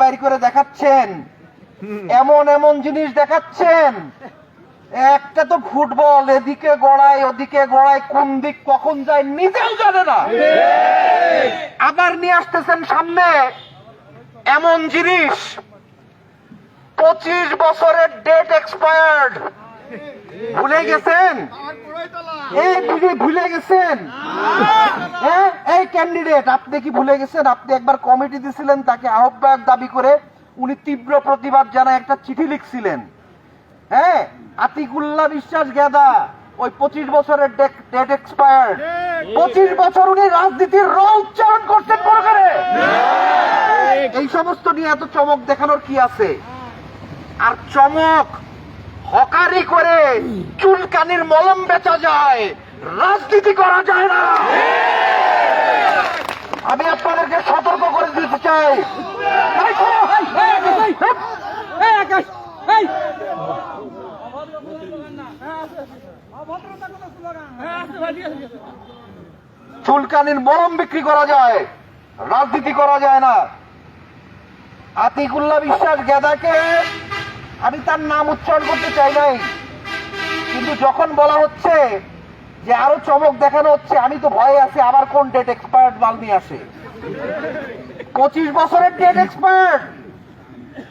বাইর করে দেখাচ্ছেন, এমন এমন জিনিস দেখাচ্ছেন, একটা তো ফুটবল এদিকে গড়ায় ওদিকে গড়ায়, কোন দিক কখন যায় নিজেও জানে না। আবার নিয়ে আসতেছেন সামনে এমন জিনিস 25 বছরের ডেট এক্সপায়ার্ড। ভুলে গেছেন? এই ভুলে গেছেন? হ্যাঁ, এই ক্যান্ডিডেট আপনি কি ভুলে গেছেন? আপনি একবার কমিটি দিয়েছিলেন, তাকে আহ্বায়ক দাবি করে উনি তীব্র প্রতিবাদ জানায় একটা চিঠি লিখছিলেন। হ্যাঁ, আতিকুল্লাহ বিশ্বাস গেদা ওই 25 বছরের ডেট এক্সপায়ার্ড। 25 বছর উনি রাজনীতির র উচ্চারণ করছেন প্রকারে। এই সমস্ত নিয়ে এত চমক দেখানোর কি আছে? আর চমক হকারি করে চুলকানির মলম বেচা যায়, রাজনীতি করা যায় না। আমি আপনাদেরকে সতর্ক করে দিতে চাই। চুলকানির মলম বিক্রি করা যায়, রাজনীতি করা যায় না। আতিকুল্লাহ বিশ্বাস গেদাকে আমি তার নাম উচ্চারণ করতে চাই নাই, কিন্তু যখন বলা হচ্ছে যে আরো চমক দেখানো হচ্ছে, আমি তো ভয়ে আছি আবার কোন ডেট এক্সপায়ার্ড মাল নিয়ে আসে। 25 বছরের ডেট এক্সপায়ার্ড।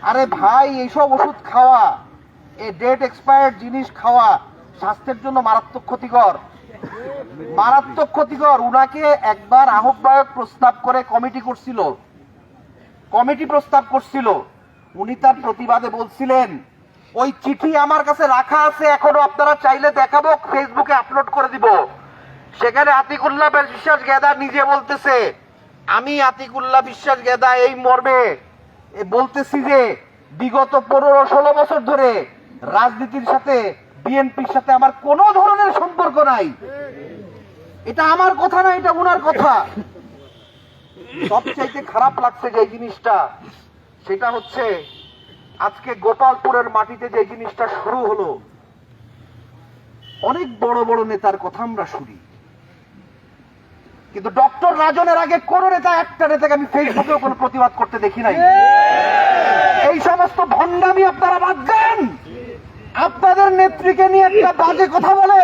আরে ভাই, এইসব ওষুধ খাওয়া, এই ডেট এক্সপায়ার্ড জিনিস খাওয়া স্বাস্থ্যের জন্য মারাত্মক ক্ষতিকর, মারাত্মক ক্ষতিকর। উনাকে একবার আহ্বায়ক প্রস্তাব করে কমিটি প্রস্তাব করছিল। উনি তার প্রতিবাদে বলছিলেন, ওই চিঠি আমার কাছে রাখা আছে, এখনো আপনারা চাইলে দেখাবো, ফেসবুকে আপলোড করে দিব। সেখানে আতিকুল্লাহ বিশ্বাস গেদা নিজে বলতেছে, আমি আতিকুল্লাহ বিশ্বাস গেদা এই মর্মে বলতেছি যে বিগত 15-16 বছর ধরে রাজনীতির সাথে, বিএনপির সাথে আমার কোনো ধরনের সম্পর্ক নাই। এটা আমার কথা না, এটা ওনার কথা। সবচাইতে খারাপ লাগছে যে জিনিসটা, সেটা হচ্ছে আজকে গোপালপুরের মাটিতে যে জিনিসটা শুরু হলো, অনেক বড় বড় নেতার কথা আমরা শুনি, কিন্তু ডক্টর রাজনের আগে কোন নেতা, একটা নেতাকে আমি ফেসবুকেও কোনো প্রতিবাদ করতে দেখি নাই। এই সমস্ত ভণ্ডামি আপনারা বাদ দেন। আপনাদের নেত্রীকে নিয়ে একটা বাজে কথা বলে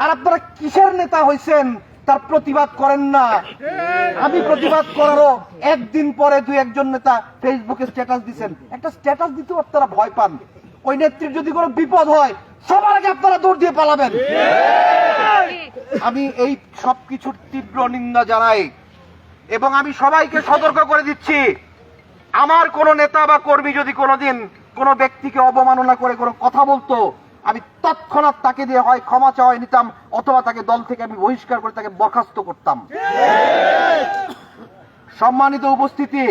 আর আপনারা কিসের নেতা হয়েছেন তার প্রতিবাদ করেন না। আমি প্রতিবাদ করারও একদিন পরে 2-1 নেতা ফেসবুকে স্ট্যাটাস দিচ্ছেন, একটা স্ট্যাটাস দিতেও আপনারা ভয় পান। ওই নেত্রীর যদি কোনো বিপদ হয় সবার আগে আপনারা দৌড় দিয়ে পালাবেন। আমি এই সবকিছুর তীব্র নিন্দা জানাই এবং আমি সবাইকে সতর্ক করে দিচ্ছি, আমার কোন নেতা বা কর্মী যদি কোনোদিন কোনো ব্যক্তিকে অবমাননা করে কোনো কথা বলতো, আমি তৎক্ষণাৎ তাকে দিয়ে হয় ক্ষমা চাওয়া নিতাম, অথবা তাকে দল থেকে আমি বহিষ্কার করে তাকে বরখাস্ত করতাম। সম্মানিত উপস্থিতি,